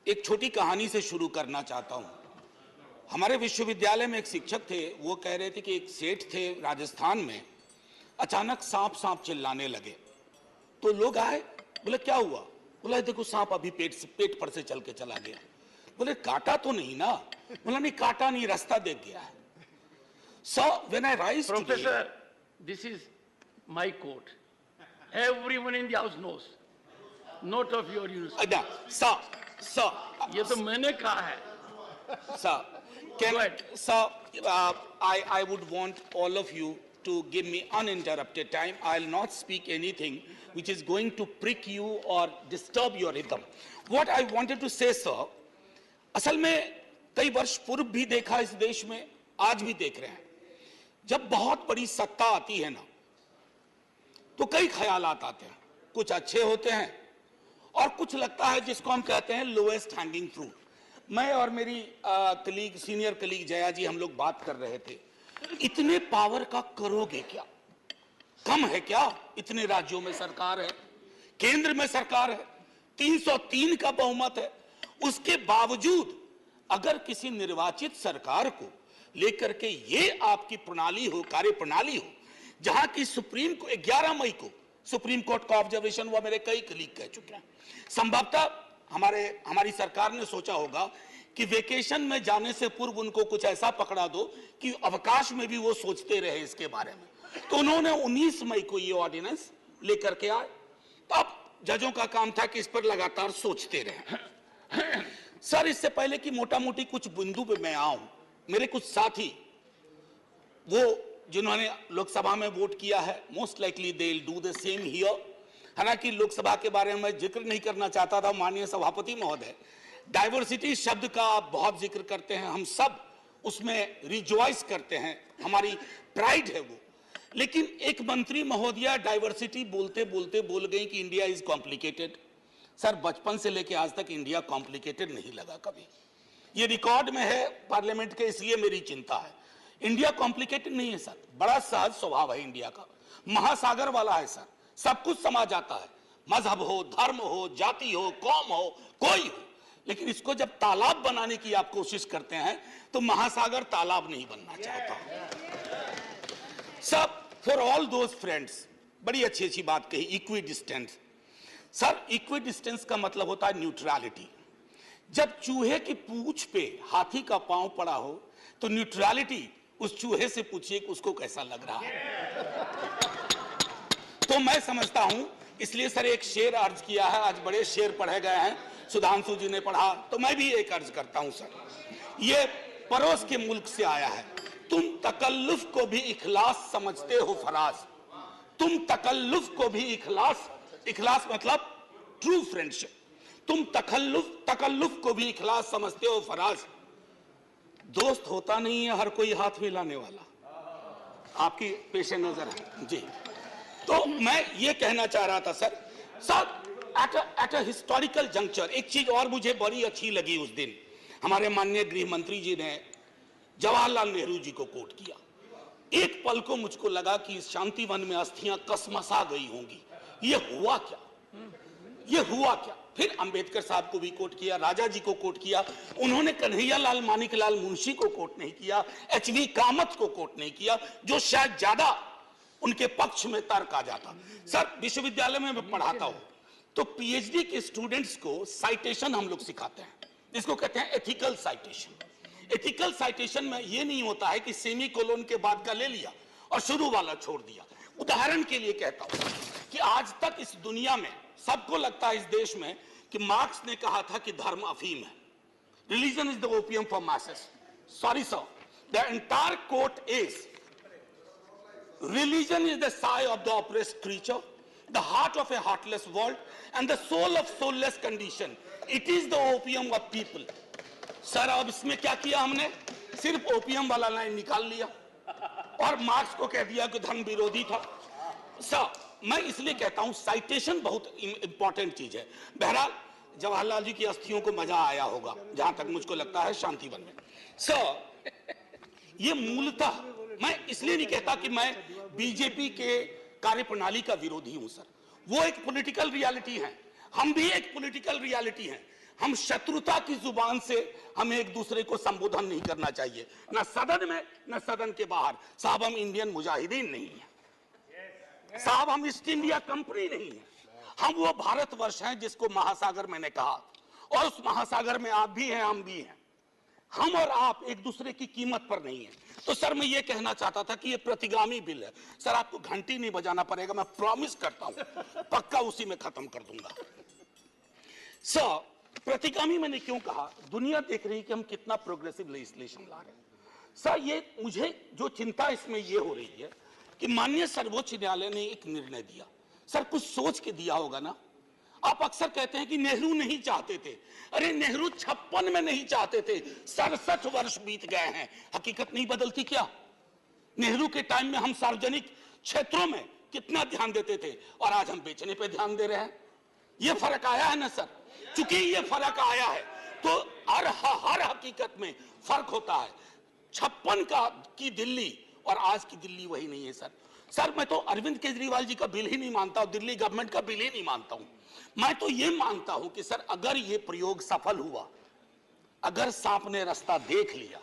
एक छोटी कहानी से शुरू करना चाहता हूं। हमारे विश्वविद्यालय में एक शिक्षक थे, वो कह रहे थे कि एक सेठ थे राजस्थान में, अचानक सांप सांप चिल्लाने लगे। तो लोग आए, बोले क्या हुआ? बोला देखो सांप अभी पेट पर से चल के चला गया। बोले काटा तो नहीं ना? बोला नहीं काटा नहीं, रास्ता देख गया है। So when I rise Professor, today, this is my quote. Everyone in the house knows. Note of your university. sir, ये तो मैंने कहा है. sir, Go ahead. sir, I would want all of you to give me uninterrupted time. I'll not speak anything which is going to prick you or disturb your rhythm. What I wanted to say, sir, असल में कई वर्ष पूर्व भी देखा इस देश में, आज भी देख रहे हैं। जब बहुत बड़ी सत्ता आती है ना, तो कई ख्यालात आते हैं, कुछ अच्छे होते हैं और कुछ लगता है जिसको हम कहते हैं लोएस्ट हैंगिंग फ्रूट। मैं और मेरी कलीग, सीनियर कलीग जया जी, हम लोग बात कर रहे थे, इतने पावर का करोगे क्या? कम है क्या? इतने राज्यों में सरकार है, केंद्र में सरकार है, 303 का बहुमत है, उसके बावजूद अगर किसी निर्वाचित सरकार को लेकर के ये आपकी प्रणाली हो, कार्य प्रणाली हो, जहां की सुप्रीम को 11 मई को सुप्रीम कोर्ट का ऑब्जर्वेशन हुआ, मेरे कई कलीग कह चुके हैं। संभवतः हमारी सरकार ने सोचा होगा कि वेकेशन में जाने से पूर्व उनको कुछ ऐसा पकड़ा दो कि अवकाश में भी वो सोचते रहे इसके बारे में। तो उन्होंने 19 मई को ये ऑर्डिनेंस लेकर के आए। तो अब जजों का काम था कि इस पर लगातार सोचते रहे। सर, इससे पहले कि मोटा मोटी कुछ बिंदु पे मैं आऊं, मेरे कुछ साथी वो जिन्होंने लोकसभा में वोट किया है, most likely they will do the same here. हालांकि लोकसभा के बारे में जिक्र नहीं करना चाहता था, माननीय सभापति महोदय डाइवर्सिटी शब्द का आप बहुत जिक्र करते हैं, हम सब उसमें रिजॉइस करते हैं, हमारी प्राइड है वो। लेकिन एक मंत्री महोदया डाइवर्सिटी बोलते बोलते बोल गई कि इंडिया इज कॉम्प्लिकेटेड। सर, बचपन से लेकर आज तक इंडिया कॉम्प्लिकेटेड नहीं लगा कभी। ये रिकॉर्ड में है पार्लियामेंट के, इसलिए मेरी चिंता है। इंडिया कॉम्प्लिकेटेड नहीं है सर, बड़ा सहज स्वभाव है इंडिया का, महासागर वाला है सर, सब कुछ समा जाता है, मजहब हो, धर्म हो, जाति हो, कौम हो, कोई हो। लेकिन इसको जब तालाब बनाने की आप कोशिश करते हैं तो महासागर तालाब नहीं बनना चाहता। सब फॉर ऑल दोज फ्रेंड्स, बड़ी अच्छी अच्छी बात कही, equi distance. Sir, equi distance का मतलब होता है न्यूट्रलिटी। जब चूहे की पूंछ पे हाथी का पांव पड़ा हो तो न्यूट्रलिटी, उस चूहे से पूछिए कि उसको कैसा लग रहा है। तो मैं समझता हूं, इसलिए सर एक शेर अर्ज किया है, आज बड़े शेर पढ़े गए हैं, सुधांशु जी ने पढ़ा, तो मैं भी एक अर्ज करता हूं सर। ये पड़ोस के मुल्क से आया है। तुम तकल्लुफ को भी इखलास समझते हो फराज, तुम तकल्लुफ को भी इखलास मतलब ट्रू फ्रेंडशिप, तुम तकल्लुफ को भी इखलास समझते हो फराज। दोस्त होता नहीं है हर कोई हाथ मिलाने वाला, आपकी पेशे नजर है जी। तो मैं ये कहना चाह रहा था sir, at a historical juncture एक चीज और मुझे बड़ी अच्छी लगी उस दिन, हमारे माननीय गृह मंत्री जी ने जवाहरलाल नेहरू जी को कोट किया। एक पल को मुझको लगा कि इस शांतिवन में अस्थियां कसमसा गई होंगी, ये हुआ क्या, ये हुआ क्या। फिर अंबेडकर साहब को भी कोट किया, राजा जी को कोट किया, उन्होंने कन्हैयालाल मानिकलाल मुंशी को कोट नहीं किया, एचवी कामत को कोट नहीं किया, जो शायद ज्यादा उनके पक्ष में तर्क आ जाता। सर, विश्वविद्यालय में मैं पढ़ाता हूं तो पीएचडी के स्टूडेंट्स को साइटेशन हम लोग सिखाते हैं, इसको कहते हैं एथिकल साइटेशन। एथिकल साइटेशन में यह नहीं होता है कि सेमी कोलोन के बाद का ले लिया और शुरू वाला छोड़ दिया। उदाहरण के लिए कहता हूं कि आज तक इस दुनिया में सबको लगता है इस देश में कि मार्क्स ने कहा था कि धर्म अफीम है, religion is the opium for masses. Sorry sir, the entire quote is religion is the sigh of the oppressed creature, the heart of a heartless world, and the soul of soulless condition. It is the opium of people. Sir, अब इसमें क्या किया हमने? सिर्फ opium वाला line निकाल लिया और मार्क्स को कह दिया कि धर्म विरोधी था। सर, मैं इसलिए कहता हूं साइटेशन बहुत इंपॉर्टेंट चीज है। बहरहाल जवाहरलाल जी की अस्थियों को मजा आया होगा, जहां तक मुझको लगता है शांतिवन में। सर, ये मूलतः मैं इसलिए नहीं कहता कि मैं बीजेपी के कार्यप्रणाली का विरोधी हूं सर, वो एक पॉलिटिकल रियलिटी है, हम भी एक पॉलिटिकल रियलिटी हैं। हम शत्रुता की जुबान से हमें एक दूसरे को संबोधन नहीं करना चाहिए, न सदन में न सदन के बाहर। साहब हम इंडियन मुजाहिदीन नहीं है साहब, हम ईस्ट इंडिया कंपनी नहीं है, हम वो भारतवर्ष हैं जिसको महासागर मैंने कहा, और उस महासागर में आप भी हैं, हम भी हैं। हम और आप एक दूसरे की कीमत पर नहीं है। तो सर मैं ये कहना चाहता था कि ये प्रतिगामी बिल है। सर आपको घंटी नहीं बजाना पड़ेगा, मैं प्रॉमिस करता हूं, पक्का उसी में खत्म कर दूंगा। सर प्रतिगामी मैंने क्यों कहा, दुनिया देख रही है कि हम कितना प्रोग्रेसिव लेजिस्लेशन ला रहे हैं। सर ये मुझे जो चिंता इसमें ये हो रही है कि माननीय सर्वोच्च न्यायालय ने एक निर्णय दिया, सर कुछ सोच के दिया होगा ना। आप अक्सर कहते हैं कि नेहरू नहीं चाहते थे, अरे नेहरू 56 में नहीं चाहते थे, 67 वर्ष बीत गए हैं, हकीकत नहीं बदलती क्या। नेहरू के टाइम में हम सार्वजनिक क्षेत्रों में कितना ध्यान देते थे और आज हम बेचने पे ध्यान दे रहे हैं। ये फर्क आया है ना सर। चूंकि ये फर्क आया है तो हर हकीकत में फर्क होता है। 56 की दिल्ली और आज की दिल्ली वही नहीं है सर। सर मैं तो अरविंद केजरीवाल जी का बिल ही नहीं मानता हूं, दिल्ली गवर्नमेंट का बिल ही नहीं मानता हूं। मैं तो ये मानता हूं कि सर अगर ये प्रयोग सफल हुआ, अगर सांप ने रास्ता देख लिया,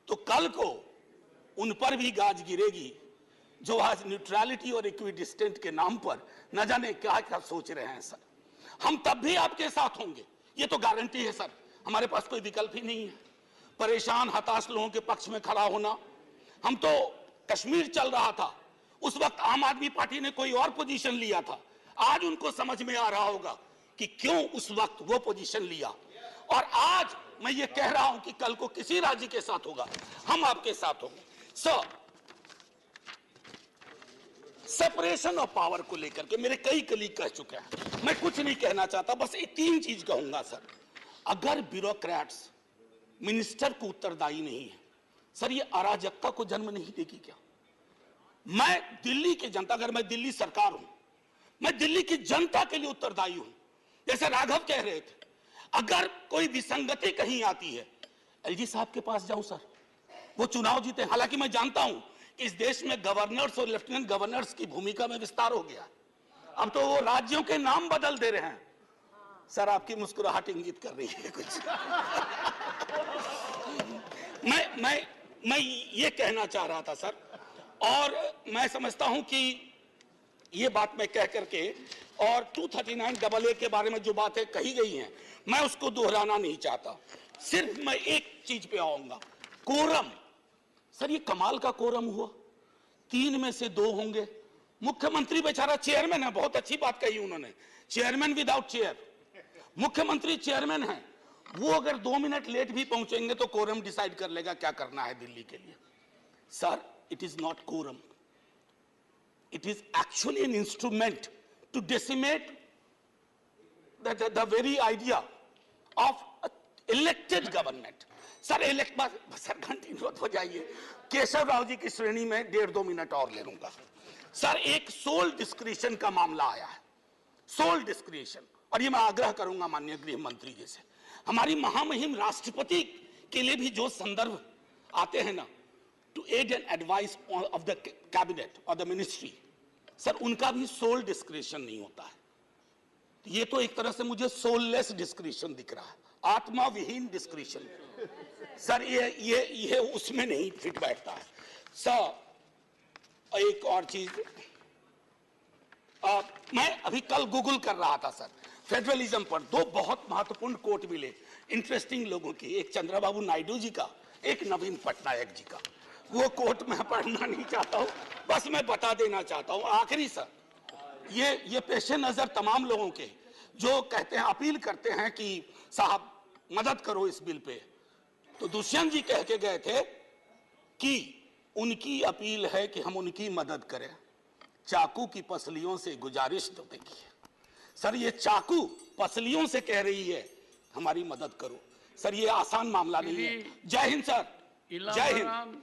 तो कल को उन पर भी गाज गिरेगी जो आज न्यूट्रलिटी और इक्विडिस्टेंट के नाम पर न जाने क्या क्या सोच रहे हैं। सर हम तब भी आपके साथ होंगे, ये तो गारंटी है सर, हमारे पास कोई विकल्प ही नहीं है। परेशान हताश लोगों के पक्ष में खड़ा होना। हम तो कश्मीर चल रहा था, उस वक्त आम आदमी पार्टी ने कोई और पोजीशन लिया था, आज उनको समझ में आ रहा होगा कि क्यों उस वक्त वो पोजीशन लिया। और आज मैं ये कह रहा हूं कि कल को किसी राज्य के साथ होगा, हम आपके साथ होंगे। सर सेपरेशन ऑफ पावर को लेकर के मेरे कई कलीग कह चुके हैं, मैं कुछ नहीं कहना चाहता, बस ये 3 चीज कहूंगा सर। अगर ब्यूरोक्रेट्स मिनिस्टर को उत्तरदायी नहीं है, सर ये अराजकता को जन्म नहीं देगी क्या। मैं दिल्ली की जनता, अगर मैं दिल्ली सरकार हूं, मैं दिल्ली की जनता के लिए उत्तरदायी हूं। जैसे राघव कह रहे थे, अगर कोई विसंगति कहीं आती है, एलजी साहब के पास जाऊं सर, वो चुनाव जीते। हालांकि मैं जानता हूं कि इस देश में गवर्नर्स और लेफ्टिनेंट गवर्नर्स की भूमिका में विस्तार हो गया, अब तो वो राज्यों के नाम बदल दे रहे हैं। सर आपकी मुस्कुराहट इंगित कर रही है कुछ। मैं ये कहना चाह रहा था सर, और मैं समझता हूं कि ये बात मैं कह करके, और 239AA के बारे में जो बातें कही गई हैं मैं उसको दोहराना नहीं चाहता। सिर्फ मैं एक चीज पे आऊंगा, कोरम। सर ये कमाल का कोरम हुआ, 3 में से 2 होंगे। मुख्यमंत्री बेचारा चेयरमैन है, बहुत अच्छी बात कही उन्होंने, चेयरमैन विदाउट चेयर। मुख्यमंत्री चेयरमैन है, वो अगर 2 मिनट लेट भी पहुंचेंगे तो कोरम डिसाइड कर लेगा क्या करना है दिल्ली के लिए। Sir it is not quorum, it is actually an instrument to decimate the very idea of elected government. Sir sir घंटी हो जाइए, केशव राव जी की श्रेणी में 1.5-2 मिनट और ले लूंगा। सर एक सोल डिस्क्रिशन का मामला आया है, सोल डिस्क्रिशन, और ये मैं आग्रह करूंगा माननीय गृह मंत्री जी से, हमारी महामहिम राष्ट्रपति के लिए भी जो संदर्भ आते हैं ना, to aid and advice of the cabinet or the ministry, sir उनका भी सोल डिस्क्रिशन नहीं होता है। ये तो एक तरह से मुझे सोललेस डिस्क्रिशन दिख रहा है, आत्मा विहीन डिस्क्रिशन। सर ये उसमें नहीं फिट बैठता है। सर एक और चीज, मैं अभी कल गूगल कर रहा था सर, फेडरलिज्म पर 2 बहुत महत्वपूर्ण कोट मिले इंटरेस्टिंग लोगों के, एक चंद्रबाबू नायडू जी का, एक नवीन पटनायक जी का। वो कोट मैं पढ़ना नहीं चाहता हूं, बस मैं बता देना चाहता हूं। आखिरी सर, ये पेशे नजर तमाम लोगों के जो कहते हैं, अपील करते हैं कि साहब मदद करो इस बिल पे, तो दुष्यंत जी कह के गए थे कि उनकी अपील है कि हम उनकी मदद करें, चाकू की पसलियों से गुजारिश तो देखिए। सर ये चाकू पसलियों से कह रही है हमारी मदद करो। सर ये आसान मामला नहीं है। जय हिंद सर, जय हिंद।